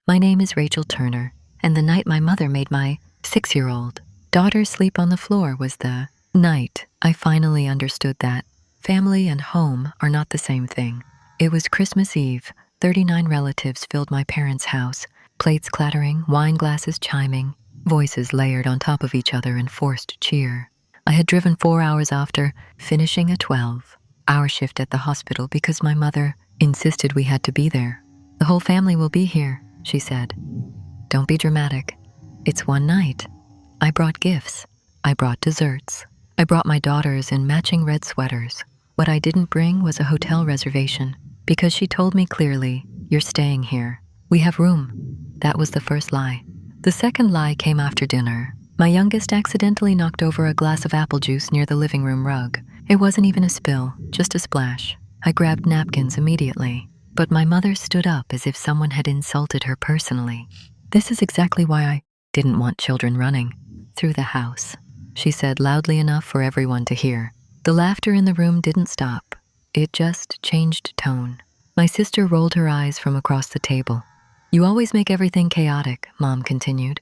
My name is Rachel Turner, and the night my mother made my 6-year-old daughter sleep on the floor was the night I finally understood that family and home are not the same thing. It was Christmas Eve. 39 relatives filled my parents' house, plates clattering, wine glasses chiming, voices layered on top of each other in forced cheer. I had driven 4 hours after finishing a 12-hour shift at the hospital because my mother insisted we had to be there. "The whole family will be here," she said. "Don't be dramatic. It's one night." I brought gifts. I brought desserts. I brought my daughters in matching red sweaters. What I didn't bring was a hotel reservation, because she told me clearly, "You're staying here. We have room." That was the first lie. The second lie came after dinner. My youngest accidentally knocked over a glass of apple juice near the living room rug. It wasn't even a spill, just a splash. I grabbed napkins immediately, but my mother stood up as if someone had insulted her personally. "This is exactly why I didn't want children running through the house," she said loudly enough for everyone to hear. The laughter in the room didn't stop. It just changed tone. My sister rolled her eyes from across the table. "You always make everything chaotic," Mom continued.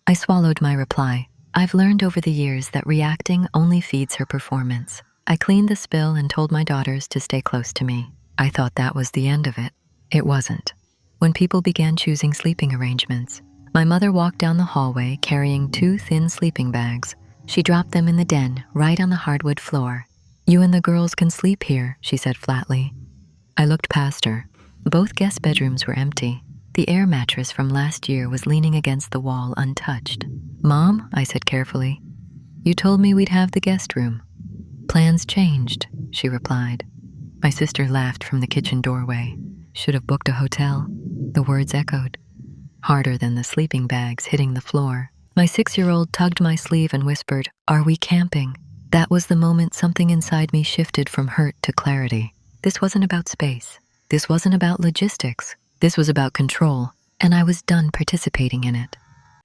I swallowed my reply. I've learned over the years that reacting only feeds her performance. I cleaned the spill and told my daughters to stay close to me. I thought that was the end of it. It wasn't. When people began choosing sleeping arrangements, my mother walked down the hallway carrying 2 thin sleeping bags. She dropped them in the den, right on the hardwood floor. "You and the girls can sleep here," she said flatly. I looked past her. Both guest bedrooms were empty. The air mattress from last year was leaning against the wall untouched. "Mom," I said carefully, "you told me we'd have the guest room." "Plans changed," she replied. My sister laughed from the kitchen doorway. "Should have booked a hotel." The words echoed, harder than the sleeping bags hitting the floor. My 6-year-old tugged my sleeve and whispered, "Are we camping?" That was the moment something inside me shifted from hurt to clarity. This wasn't about space. This wasn't about logistics. This was about control, and I was done participating in it.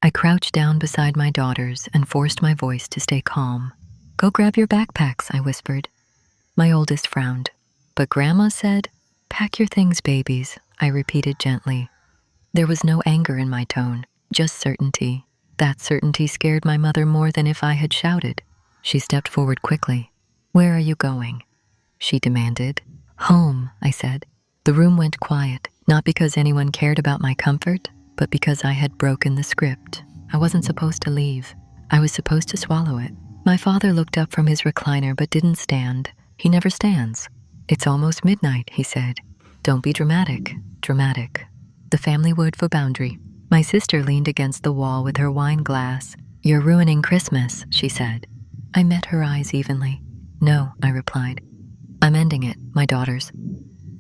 I crouched down beside my daughters and forced my voice to stay calm. "Go grab your backpacks," I whispered. My oldest frowned. "But Grandma said, 'Pack your things, babies,'" I repeated gently. There was no anger in my tone, just certainty. That certainty scared my mother more than if I had shouted. She stepped forward quickly. "Where are you going?" she demanded. "Home," I said. The room went quiet, not because anyone cared about my comfort, but because I had broken the script. I wasn't supposed to leave. I was supposed to swallow it. My father looked up from his recliner but didn't stand. He never stands. "It's almost midnight," he said. "Don't be dramatic." Dramatic. The family word for boundary. My sister leaned against the wall with her wine glass. "You're ruining Christmas," she said. I met her eyes evenly. "No," I replied. "I'm ending it," my daughters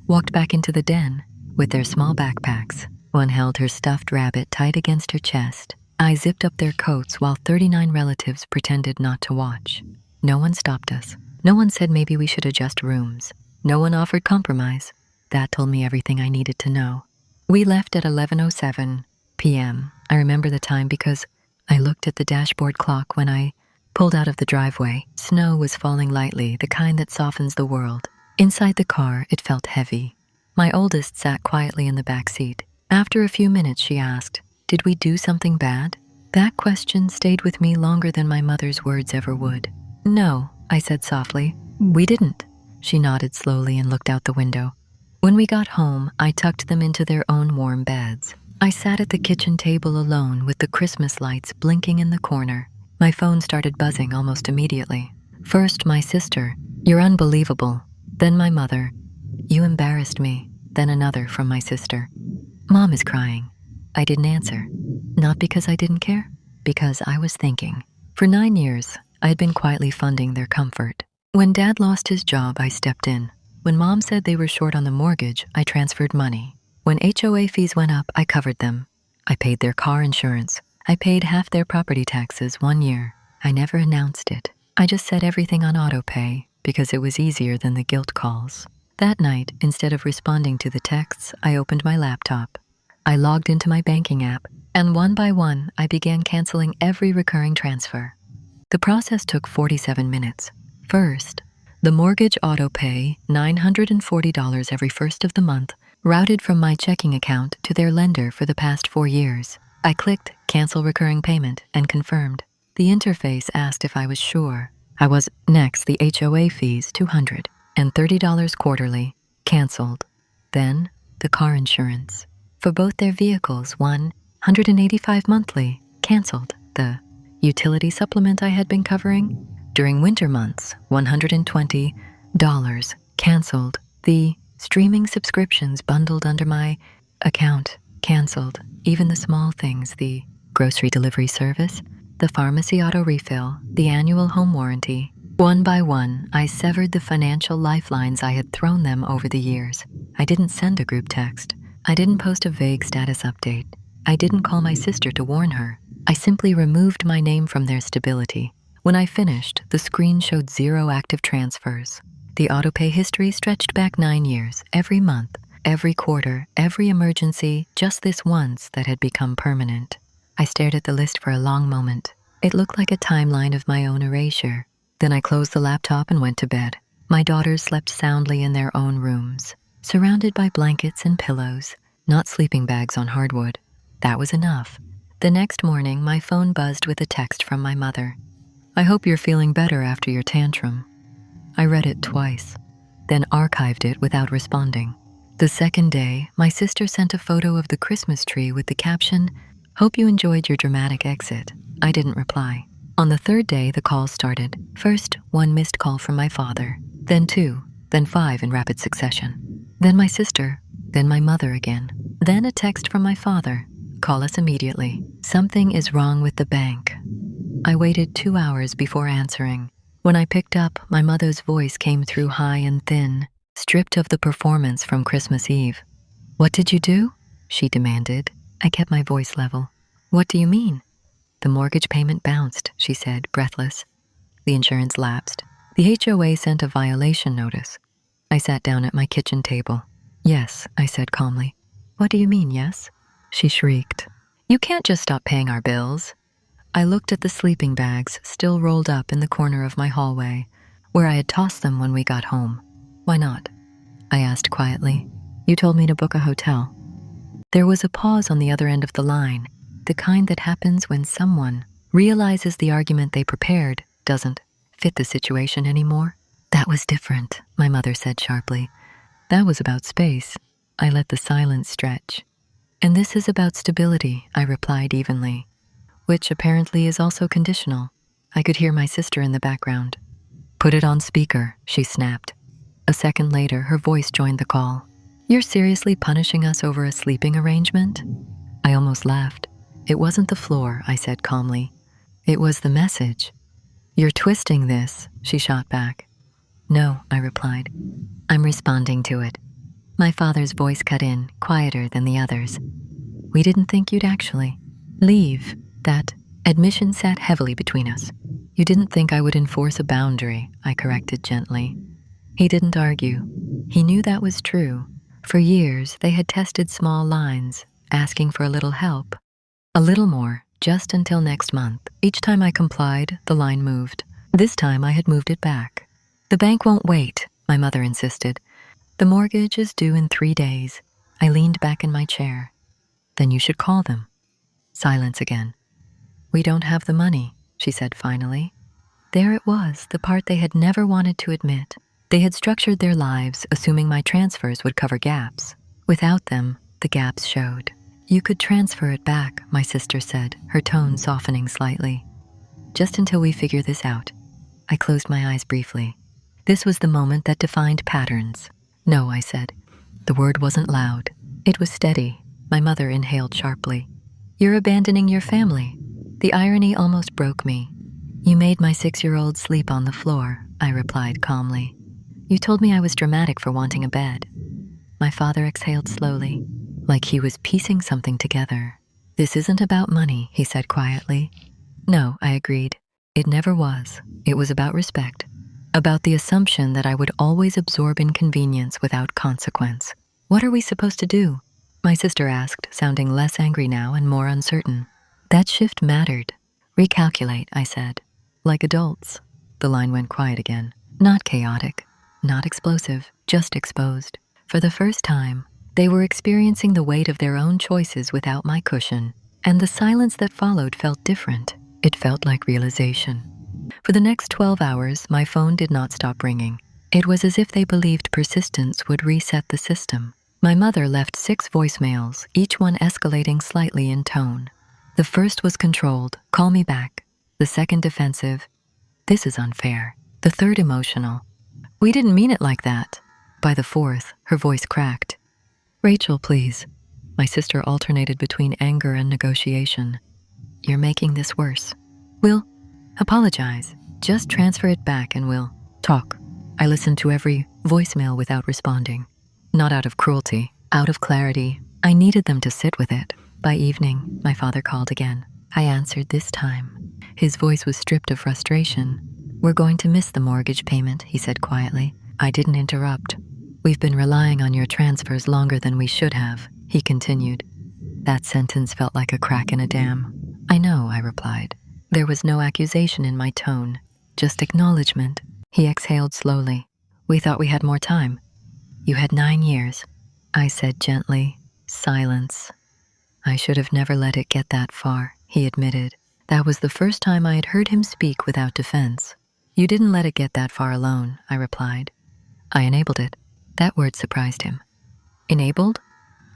walked back into the den with their small backpacks. One held her stuffed rabbit tight against her chest. I zipped up their coats while 39 relatives pretended not to watch. No one stopped us. No one said maybe we should adjust rooms. No one offered compromise. That told me everything I needed to know. We left at 11:07 p.m. I remember the time because I looked at the dashboard clock when I pulled out of the driveway. Snow was falling lightly, the kind that softens the world. Inside the car, it felt heavy. My oldest sat quietly in the back seat. After a few minutes, she asked, "Did we do something bad?" That question stayed with me longer than my mother's words ever would. "No," I said softly. "We didn't." She nodded slowly and looked out the window. When we got home, I tucked them into their own warm beds. I sat at the kitchen table alone with the Christmas lights blinking in the corner. My phone started buzzing almost immediately. First, my sister, "You're unbelievable." Then my mother, "You embarrassed me." Then another from my sister, "Mom is crying." I didn't answer. Not because I didn't care, because I was thinking. For 9 years, I had been quietly funding their comfort. When Dad lost his job, I stepped in. When Mom said they were short on the mortgage, I transferred money. When HOA fees went up, I covered them. I paid their car insurance. I paid half their property taxes 1 year. I never announced it. I just set everything on autopay because it was easier than the guilt calls. That night, instead of responding to the texts, I opened my laptop. I logged into my banking app, and one by one, I began canceling every recurring transfer. The process took 47 minutes. First, the mortgage autopay, $940 every first of the month, routed from my checking account to their lender for the past 4 years. I clicked Cancel Recurring Payment and confirmed. The interface asked if I was sure. I was. Next, the HOA fees, $230 quarterly, canceled. Then, the car insurance. For both their vehicles, $185 monthly, canceled. The utility supplement I had been covering during winter months, $120, canceled. The streaming subscriptions bundled under my account, canceled. Even the small things, the grocery delivery service, the pharmacy auto refill, the annual home warranty. One by one, I severed the financial lifelines I had thrown them over the years. I didn't send a group text. I didn't post a vague status update. I didn't call my sister to warn her. I simply removed my name from their stability. When I finished, the screen showed 0 active transfers. The autopay history stretched back 9 years, every month, every quarter, every emergency, just this once that had become permanent. I stared at the list for a long moment. It looked like a timeline of my own erasure. Then I closed the laptop and went to bed. My daughters slept soundly in their own rooms, surrounded by blankets and pillows, not sleeping bags on hardwood. That was enough. The next morning, my phone buzzed with a text from my mother. "I hope you're feeling better after your tantrum." I read it twice, then archived it without responding. The second day, my sister sent a photo of the Christmas tree with the caption, "Hope you enjoyed your dramatic exit." I didn't reply. On the third day, the calls started. First, 1 missed call from my father, then 2, then 5 in rapid succession. Then my sister, then my mother again. Then a text from my father, "Call us immediately. Something is wrong with the bank." I waited 2 hours before answering. When I picked up, my mother's voice came through high and thin, stripped of the performance from Christmas Eve. "What did you do?" she demanded. I kept my voice level. "What do you mean?" "The mortgage payment bounced," she said, breathless. "The insurance lapsed. The HOA sent a violation notice." I sat down at my kitchen table. "Yes," I said calmly. "What do you mean, yes?" She shrieked. "You can't just stop paying our bills." I looked at the sleeping bags still rolled up in the corner of my hallway, where I had tossed them when we got home. "Why not?" I asked quietly. "You told me to book a hotel." There was a pause on the other end of the line, the kind that happens when someone realizes the argument they prepared doesn't fit the situation anymore. "That was different," my mother said sharply. "That was about space." I let the silence stretch. "And this is about stability," I replied evenly, "which apparently is also conditional." I could hear my sister in the background. "Put it on speaker," she snapped. A second later, her voice joined the call. "You're seriously punishing us over a sleeping arrangement?" I almost laughed. "It wasn't the floor," I said calmly. "It was the message." "You're twisting this," she shot back. "No," I replied. "I'm responding to it." My father's voice cut in, quieter than the others. "We didn't think you'd actually leave." That admission sat heavily between us. "You didn't think I would enforce a boundary," I corrected gently. He didn't argue. He knew that was true. For years, they had tested small lines, asking for a little help. A little more, just until next month. Each time I complied, the line moved. This time I had moved it back. "The bank won't wait," my mother insisted. "The mortgage is due in 3 days." I leaned back in my chair. "Then you should call them." Silence again. "We don't have the money," she said finally. There it was, the part they had never wanted to admit. They had structured their lives assuming my transfers would cover gaps. Without them, the gaps showed. "You could transfer it back," my sister said, her tone softening slightly. "Just until we figure this out." I closed my eyes briefly. This was the moment that defined patterns. "No," I said. The word wasn't loud. It was steady. My mother inhaled sharply. "You're abandoning your family." The irony almost broke me. "You made my 6-year-old sleep on the floor," I replied calmly. "You told me I was dramatic for wanting a bed." My father exhaled slowly, like he was piecing something together. "This isn't about money," he said quietly. "No," I agreed. "It never was. It was about respect. About the assumption that I would always absorb inconvenience without consequence." "What are we supposed to do?" my sister asked, sounding less angry now and more uncertain. That shift mattered. "Recalculate," I said. "Like adults." The line went quiet again. Not chaotic, not explosive, just exposed. For the first time, They were experiencing the weight of their own choices without my cushion, and the silence that followed felt different. It felt like realization. For the next 12 hours, my phone did not stop ringing. It was as if they believed persistence would reset the system. My mother left 6 voicemails, each one escalating slightly in tone. The first was controlled, "Call me back." The second defensive, "This is unfair." The third emotional, "We didn't mean it like that." By the fourth, her voice cracked. "Rachel, please." My sister alternated between anger and negotiation. "You're making this worse. We'll apologize. Just transfer it back and we'll talk." I listened to every voicemail without responding. Not out of cruelty, out of clarity. I needed them to sit with it. By evening, my father called again. I answered this time. His voice was stripped of frustration. "We're going to miss the mortgage payment," he said quietly. I didn't interrupt. "We've been relying on your transfers longer than we should have," he continued. That sentence felt like a crack in a dam. "I know," I replied. There was no accusation in my tone, just acknowledgement. He exhaled slowly. "We thought we had more time." "You had 9 years," I said gently. Silence. "I should have never let it get that far," he admitted. That was the first time I had heard him speak without defense. "You didn't let it get that far alone," I replied. "I enabled it." That word surprised him. "Enabled?"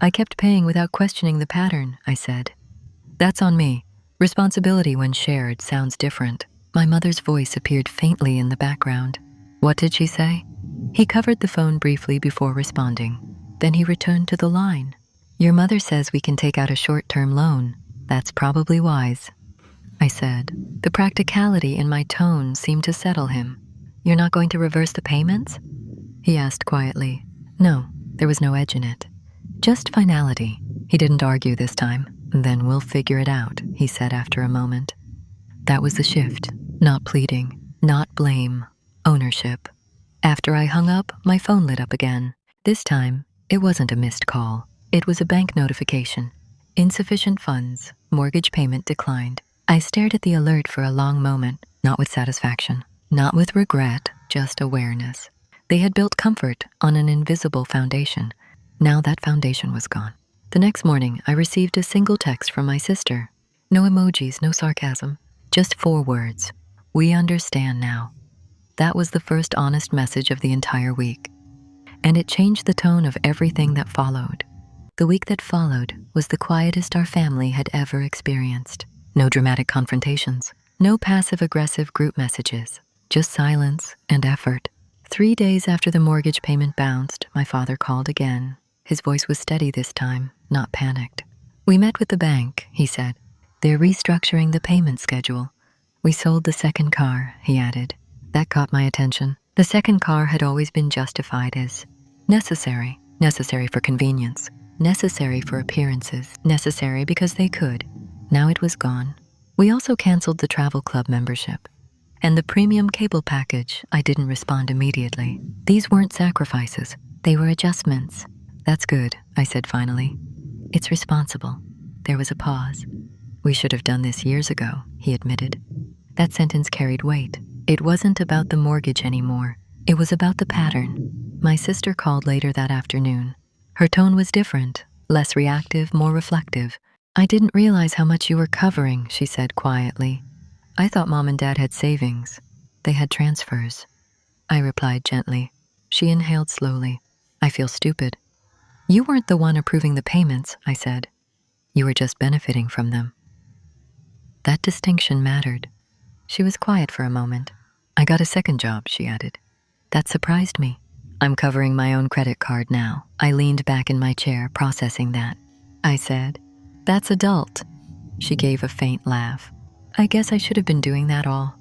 "I kept paying without questioning the pattern," I said. "That's on me. Responsibility when shared sounds different." My mother's voice appeared faintly in the background. "What did she say?" He covered the phone briefly before responding. Then he returned to the line. "Your mother says we can take out a short-term loan. That's probably wise," I said. The practicality in my tone seemed to settle him. "You're not going to reverse the payments?" he asked quietly. No, there was no edge in it. Just finality. He didn't argue this time. "Then we'll figure it out," he said after a moment. That was the shift. Not pleading, not blame, ownership. After I hung up, my phone lit up again. This time, it wasn't a missed call. It was a bank notification. Insufficient funds, mortgage payment declined. I stared at the alert for a long moment, not with satisfaction, not with regret, just awareness. They had built comfort on an invisible foundation. Now that foundation was gone. The next morning, I received a single text from my sister. No emojis, no sarcasm, just 4 words. "We understand now." That was the first honest message of the entire week. And it changed the tone of everything that followed. The week that followed was the quietest our family had ever experienced. No dramatic confrontations, no passive-aggressive group messages, just silence and effort. 3 days after the mortgage payment bounced, my father called again. His voice was steady this time, not panicked. "We met with the bank," he said. "They're restructuring the payment schedule." "We sold the second car," he added. That caught my attention. The second car had always been justified as necessary. Necessary for convenience. Necessary for appearances. Necessary because they could. Now it was gone. We also canceled the travel club membership. And the premium cable package. I didn't respond immediately. These weren't sacrifices. They were adjustments. "That's good," I said finally. "It's responsible." There was a pause. "We should have done this years ago," he admitted. That sentence carried weight. It wasn't about the mortgage anymore. It was about the pattern. My sister called later that afternoon. Her tone was different, less reactive, more reflective. "I didn't realize how much you were covering," she said quietly. "I thought Mom and Dad had savings. They had transfers." I replied gently. She inhaled slowly. "I feel stupid." "You weren't the one approving the payments," I said. "You were just benefiting from them." That distinction mattered. She was quiet for a moment. "I got a second job," she added. That surprised me. "I'm covering my own credit card now." I leaned back in my chair, processing that. I said, "That's adult." She gave a faint laugh. "I guess I should have been doing that all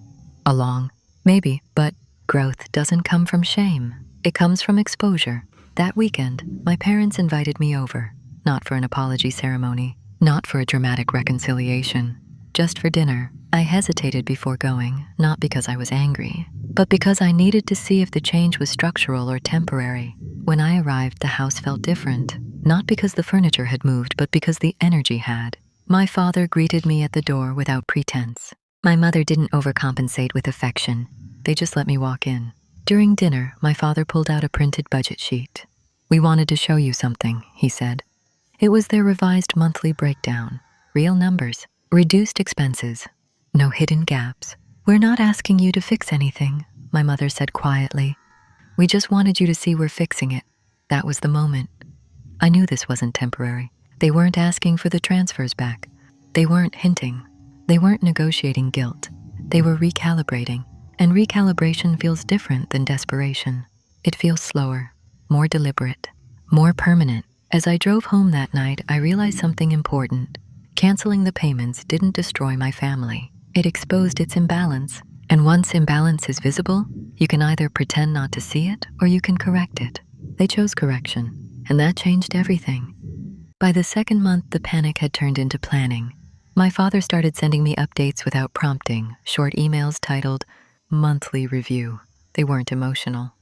along." "Maybe, but growth doesn't come from shame. It comes from exposure." That weekend, my parents invited me over, not for an apology ceremony, not for a dramatic reconciliation, just for dinner. I hesitated before going, not because I was angry, but because I needed to see if the change was structural or temporary. When I arrived, the house felt different, not because the furniture had moved, but because the energy had. My father greeted me at the door without pretense. My mother didn't overcompensate with affection. They just let me walk in. During dinner, my father pulled out a printed budget sheet. "We wanted to show you something," he said. It was their revised monthly breakdown. Real numbers, reduced expenses, no hidden gaps. "We're not asking you to fix anything," my mother said quietly. "We just wanted you to see we're fixing it." That was the moment. I knew this wasn't temporary. They weren't asking for the transfers back. They weren't hinting. They weren't negotiating guilt. They were recalibrating. And recalibration feels different than desperation. It feels slower, more deliberate, more permanent. As I drove home that night, I realized something important. Canceling the payments didn't destroy my family. It exposed its imbalance. And once imbalance is visible, you can either pretend not to see it or you can correct it. They chose correction, and that changed everything. By the second month, the panic had turned into planning. My father started sending me updates without prompting, short emails titled Monthly Review. They weren't emotional.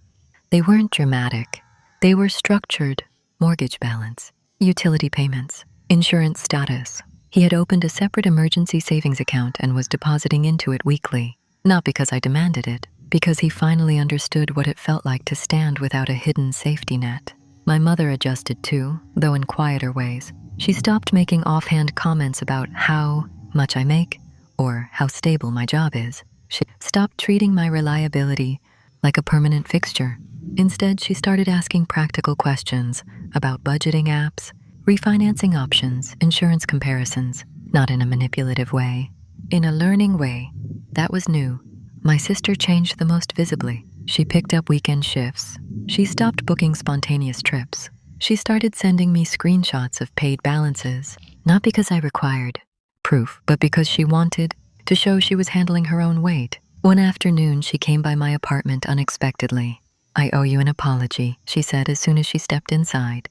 They weren't dramatic. They were structured. Mortgage balance, utility payments, insurance status. He had opened a separate emergency savings account and was depositing into it weekly. Not because I demanded it, because he finally understood what it felt like to stand without a hidden safety net. My mother adjusted too, though in quieter ways. She stopped making offhand comments about how much I make or how stable my job is. She stopped treating my reliability like a permanent fixture. Instead, she started asking practical questions about budgeting apps, refinancing options, insurance comparisons, not in a manipulative way, in a learning way. That was new. My sister changed the most visibly. She picked up weekend shifts. She stopped booking spontaneous trips. She started sending me screenshots of paid balances, not because I required proof, but because she wanted to show she was handling her own weight. One afternoon, she came by my apartment unexpectedly. "I owe you an apology," she said as soon as she stepped inside.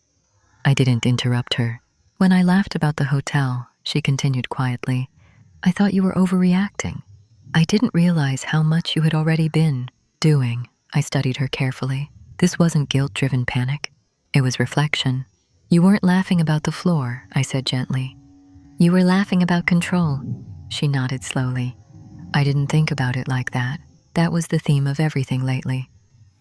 I didn't interrupt her. "When I laughed about the hotel," she continued quietly, "I thought you were overreacting. I didn't realize how much you had already been doing." I studied her carefully. This wasn't guilt-driven panic. It was reflection. "You weren't laughing about the floor," I said gently. "You were laughing about control." She nodded slowly. I didn't think about it like that. That was the theme of everything lately.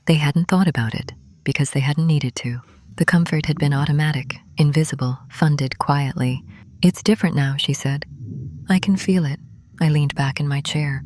They hadn't thought about it because they hadn't needed to. The comfort had been automatic, invisible, funded quietly. "It's different now," she said. "I can feel it." I leaned back in my chair.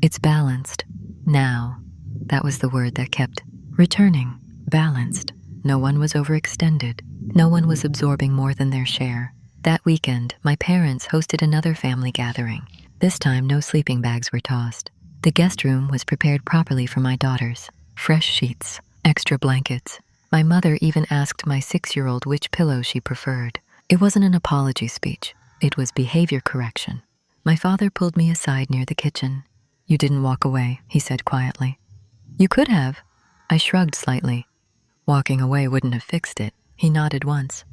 "It's balanced. Now." That was the word that kept returning. Balanced. No one was overextended. No one was absorbing more than their share. That weekend, my parents hosted another family gathering. This time, no sleeping bags were tossed. The guest room was prepared properly for my daughters. Fresh sheets, extra blankets. My mother even asked my 6-year-old which pillow she preferred. It wasn't an apology speech. It was behavior correction. My father pulled me aside near the kitchen. "You didn't walk away," he said quietly. "You could have." I shrugged slightly. Walking away wouldn't have fixed it. He nodded once.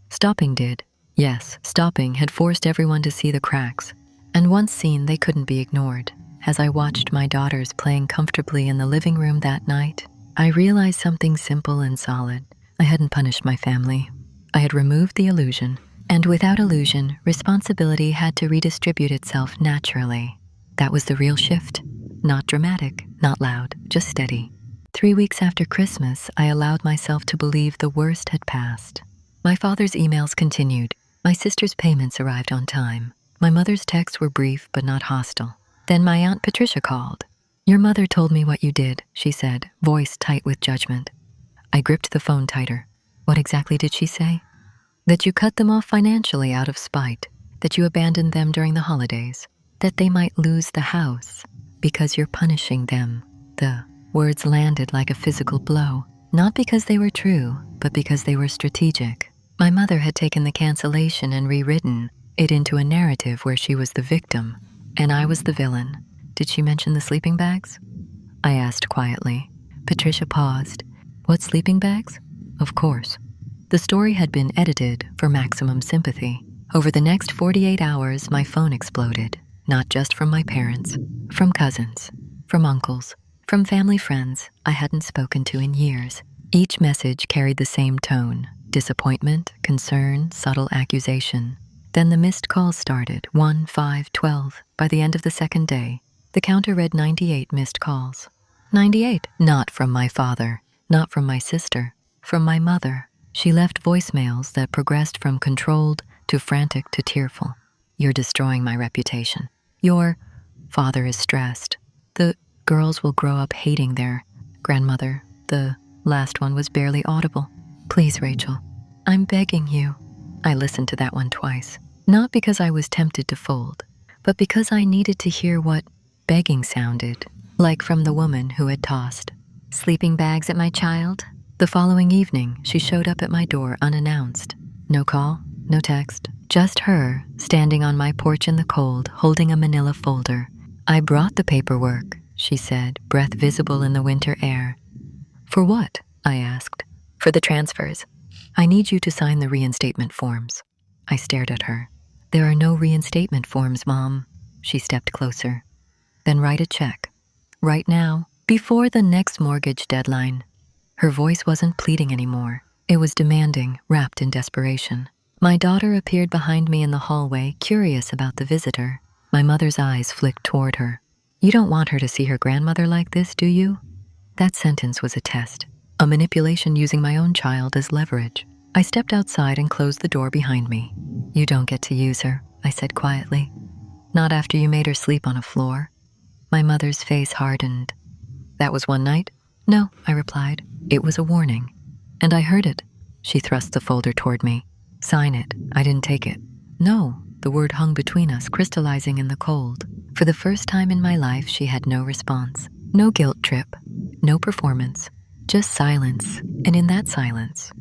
"Stopping did." Yes, stopping had forced everyone to see the cracks. And once seen, they couldn't be ignored. As I watched my daughters playing comfortably in the living room that night, I realized something simple and solid. I hadn't punished my family. I had removed the illusion. And without illusion, responsibility had to redistribute itself naturally. That was the real shift. Not dramatic, not loud, just steady. 3 weeks after Christmas, I allowed myself to believe the worst had passed. My father's emails continued. My sister's payments arrived on time. My mother's texts were brief but not hostile. Then my Aunt Patricia called. "Your mother told me what you did," she said, voice tight with judgment. I gripped the phone tighter. What exactly did she say? That you cut them off financially out of spite, that you abandoned them during the holidays, that they might lose the house because you're punishing them. The words landed like a physical blow, not because they were true, but because they were strategic. My mother had taken the cancellation and rewritten it into a narrative where she was the victim, and I was the villain. "Did she mention the sleeping bags?" I asked quietly. Patricia paused. "What sleeping bags?" Of course. The story had been edited for maximum sympathy. Over the next 48 hours, my phone exploded, not just from my parents, from cousins, from uncles, from family friends I hadn't spoken to in years. Each message carried the same tone: disappointment, concern, subtle accusation. Then the missed calls started, 1, 5, 12. By the end of the second day, the counter read 98 missed calls. 98. Not from my father, not from my sister, from my mother. She left voicemails that progressed from controlled to frantic to tearful. You're destroying my reputation. Your father is stressed. The girls will grow up hating their grandmother. The last one was barely audible. Please, Rachel, I'm begging you. I listened to that one twice, not because I was tempted to fold, but because I needed to hear what begging sounded like from the woman who had tossed sleeping bags at my child. The following evening, she showed up at my door unannounced. No call, no text, just her standing on my porch in the cold, holding a manila folder. I brought the paperwork, she said, breath visible in the winter air. For what? I asked. For the transfers. I need you to sign the reinstatement forms. I stared at her. There are no reinstatement forms, Mom. She stepped closer. Then write a check. Right now, before the next mortgage deadline. Her voice wasn't pleading anymore. It was demanding, wrapped in desperation. My daughter appeared behind me in the hallway, curious about the visitor. My mother's eyes flicked toward her. You don't want her to see her grandmother like this, do you? That sentence was a test, a manipulation using my own child as leverage. I stepped outside and closed the door behind me. You don't get to use her, I said quietly. Not after you made her sleep on a floor. My mother's face hardened. That was one night? No, I replied. It was a warning. And I heard it. She thrust the folder toward me. Sign it. I didn't take it. No, the word hung between us, crystallizing in the cold. For the first time in my life, she had no response. No guilt trip. No performance. Just silence. And in that silence,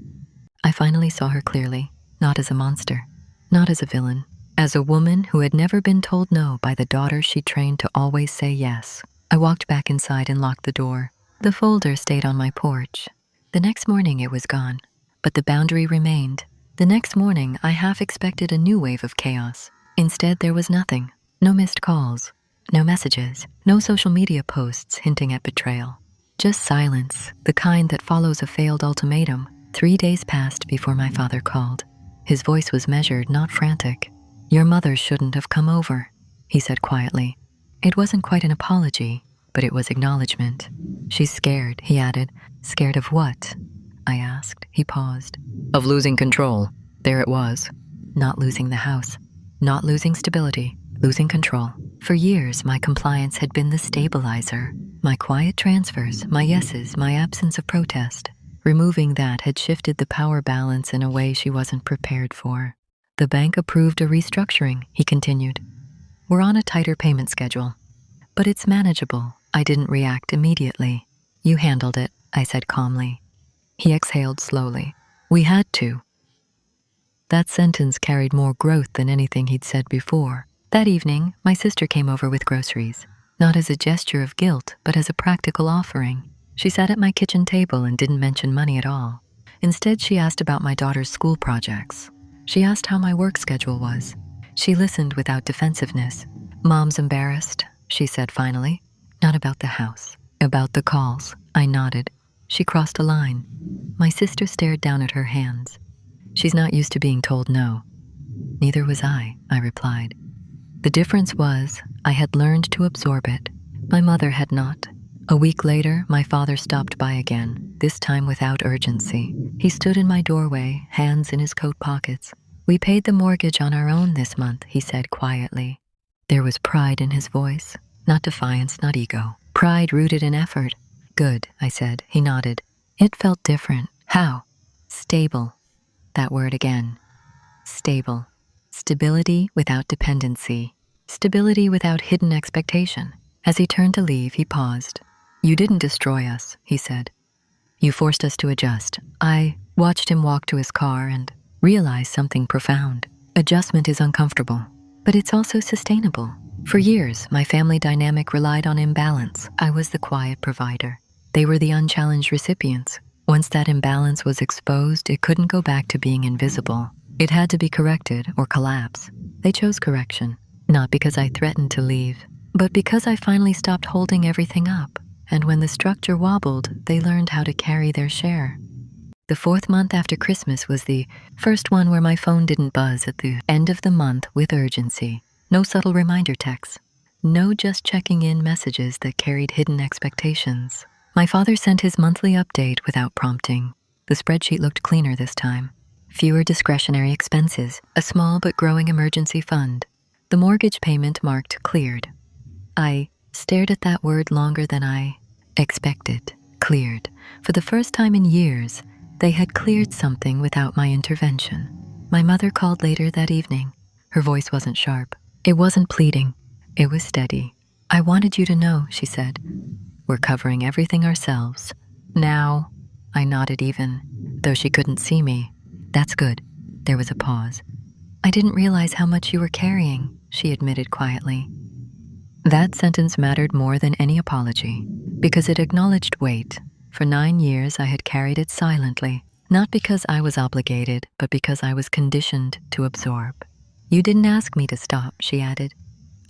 I finally saw her clearly. Not as a monster. Not as a villain. As a woman who had never been told no by the daughter she trained to always say yes. I walked back inside and locked the door. The folder stayed on my porch. The next morning it was gone, but the boundary remained. The next morning I half expected a new wave of chaos. Instead there was nothing. No missed calls, no messages, no social media posts hinting at betrayal. Just silence, the kind that follows a failed ultimatum. 3 days passed before my father called. His voice was measured, not frantic. Your mother shouldn't have come over, he said quietly. It wasn't quite an apology, but it was acknowledgement. She's scared, he added. Scared of what? I asked. He paused. Of losing control. There it was. Not losing the house. Not losing stability. Losing control. For years, my compliance had been the stabilizer. My quiet transfers, my yeses, my absence of protest. Removing that had shifted the power balance in a way she wasn't prepared for. The bank approved a restructuring, he continued. We're on a tighter payment schedule. But it's manageable. I didn't react immediately. You handled it, I said calmly. He exhaled slowly. We had to. That sentence carried more growth than anything he'd said before. That evening, my sister came over with groceries. Not as a gesture of guilt, but as a practical offering. She sat at my kitchen table and didn't mention money at all. Instead, she asked about my daughter's school projects. She asked how my work schedule was. She listened without defensiveness. Mom's embarrassed, she said finally. Not about the house. About the calls. I nodded. She crossed a line. My sister stared down at her hands. She's not used to being told no. Neither was I replied. The difference was, I had learned to absorb it. My mother had not. A week later, my father stopped by again, this time without urgency. He stood in my doorway, hands in his coat pockets. We paid the mortgage on our own this month, he said quietly. There was pride in his voice. Not defiance, not ego. Pride rooted in effort. Good, I said. He nodded. It felt different. How? Stable. That word again. Stable. Stability without dependency. Stability without hidden expectation. As he turned to leave, he paused. You didn't destroy us, he said. You forced us to adjust. I watched him walk to his car and realized something profound. Adjustment is uncomfortable, but it's also sustainable. For years, my family dynamic relied on imbalance. I was the quiet provider. They were the unchallenged recipients. Once that imbalance was exposed, it couldn't go back to being invisible. It had to be corrected or collapse. They chose correction, not because I threatened to leave, but because I finally stopped holding everything up. And when the structure wobbled, they learned how to carry their share. The 4th month after Christmas was the first one where my phone didn't buzz at the end of the month with urgency. No subtle reminder texts. No just checking in messages that carried hidden expectations. My father sent his monthly update without prompting. The spreadsheet looked cleaner this time. Fewer discretionary expenses, a small but growing emergency fund. The mortgage payment marked cleared. I stared at that word longer than I expected. Cleared. For the first time in years, they had cleared something without my intervention. My mother called later that evening. Her voice wasn't sharp. It wasn't pleading. It was steady. "I wanted you to know," she said. "We're covering everything ourselves. Now," I nodded even, though she couldn't see me. "That's good." There was a pause. "I didn't realize how much you were carrying," she admitted quietly. That sentence mattered more than any apology, because it acknowledged weight. For 9 years, I had carried it silently, not because I was obligated, but because I was conditioned to absorb. "You didn't ask me to stop," she added.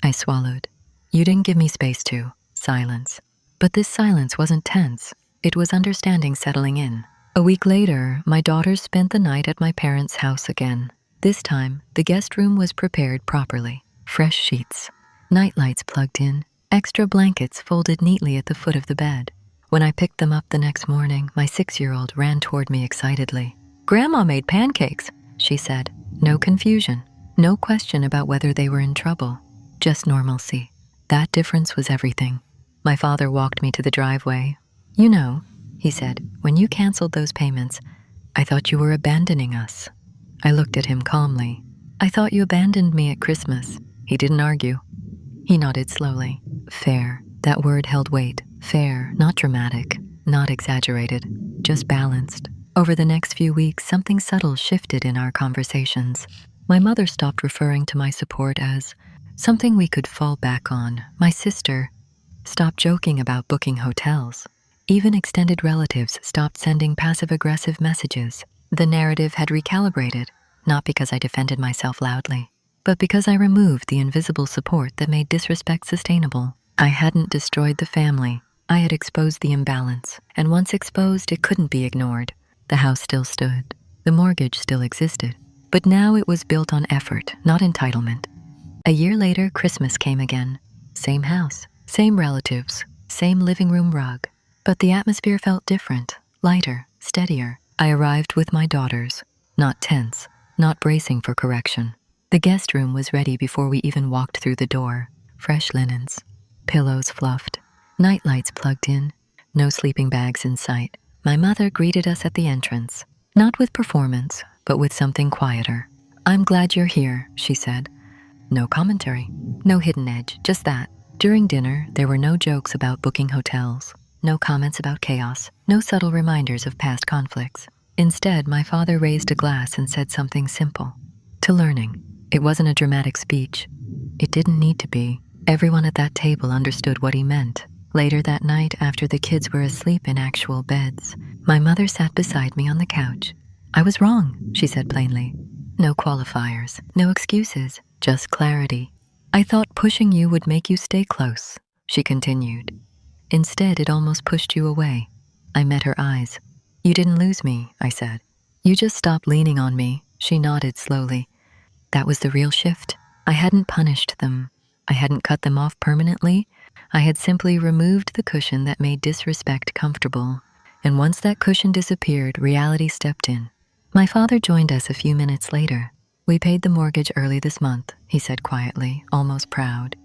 I swallowed. "You didn't give me space to." Silence. But this silence wasn't tense. It was understanding settling in. A week later, my daughters spent the night at my parents' house again. This time, the guest room was prepared properly. Fresh sheets, night lights plugged in, extra blankets folded neatly at the foot of the bed. When I picked them up the next morning, my 6-year-old ran toward me excitedly. "Grandma made pancakes," she said. No confusion, no question about whether they were in trouble, just normalcy. That difference was everything. My father walked me to the driveway. "You know," he said, "when you canceled those payments, I thought you were abandoning us." I looked at him calmly. "I thought you abandoned me at Christmas." He didn't argue. He nodded slowly. Fair. That word held weight. Fair, not dramatic, not exaggerated, just balanced. Over the next few weeks, something subtle shifted in our conversations. My mother stopped referring to my support as something we could fall back on. My sister stopped joking about booking hotels. Even extended relatives stopped sending passive-aggressive messages. The narrative had recalibrated, not because I defended myself loudly, but because I removed the invisible support that made disrespect sustainable. I hadn't destroyed the family. I had exposed the imbalance, and once exposed, it couldn't be ignored. The house still stood. The mortgage still existed. But now it was built on effort, not entitlement. A year later, Christmas came again. Same house, same relatives, same living room rug. But the atmosphere felt different, lighter, steadier. I arrived with my daughters, not tense, not bracing for correction. The guest room was ready before we even walked through the door. Fresh linens, pillows fluffed, night lights plugged in, no sleeping bags in sight. My mother greeted us at the entrance, not with performance, but with something quieter. "I'm glad you're here," she said. No commentary, no hidden edge, just that. During dinner, there were no jokes about booking hotels, no comments about chaos, no subtle reminders of past conflicts. Instead, my father raised a glass and said something simple. To learning. It wasn't a dramatic speech. It didn't need to be. Everyone at that table understood what he meant. Later that night, after the kids were asleep in actual beds, my mother sat beside me on the couch. "I was wrong," she said plainly. No qualifiers, no excuses, just clarity. "I thought pushing you would make you stay close," she continued. "Instead, it almost pushed you away." I met her eyes. "You didn't lose me," I said. "You just stopped leaning on me." She nodded slowly. That was the real shift. I hadn't punished them. I hadn't cut them off permanently. I had simply removed the cushion that made disrespect comfortable. And once that cushion disappeared, reality stepped in. My father joined us a few minutes later. "We paid the mortgage early this month," he said quietly, almost proud.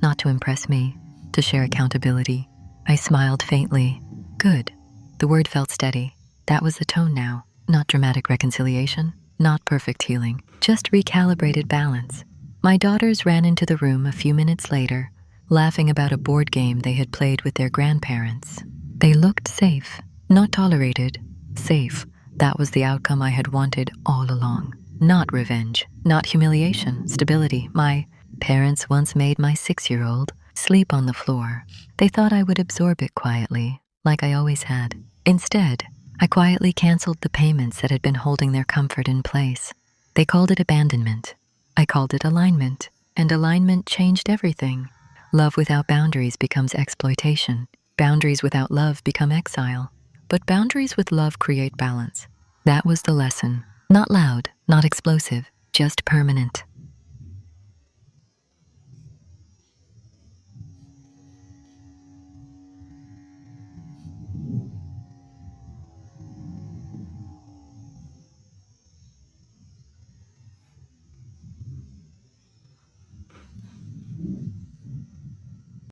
Not to impress me, to share accountability. I smiled faintly. Good. The word felt steady. That was the tone now. Not dramatic reconciliation, not perfect healing, just recalibrated balance. My daughters ran into the room a few minutes later, laughing about a board game they had played with their grandparents. They looked safe, not tolerated, safe. That was the outcome I had wanted all along. Not revenge, not humiliation, stability. My parents once made my 6-year-old sleep on the floor. They thought I would absorb it quietly, like I always had. Instead, I quietly canceled the payments that had been holding their comfort in place. They called it abandonment. I called it alignment, and alignment changed everything. Love without boundaries becomes exploitation. Boundaries without love become exile. But boundaries with love create balance. That was the lesson. Not loud, not explosive, just permanent.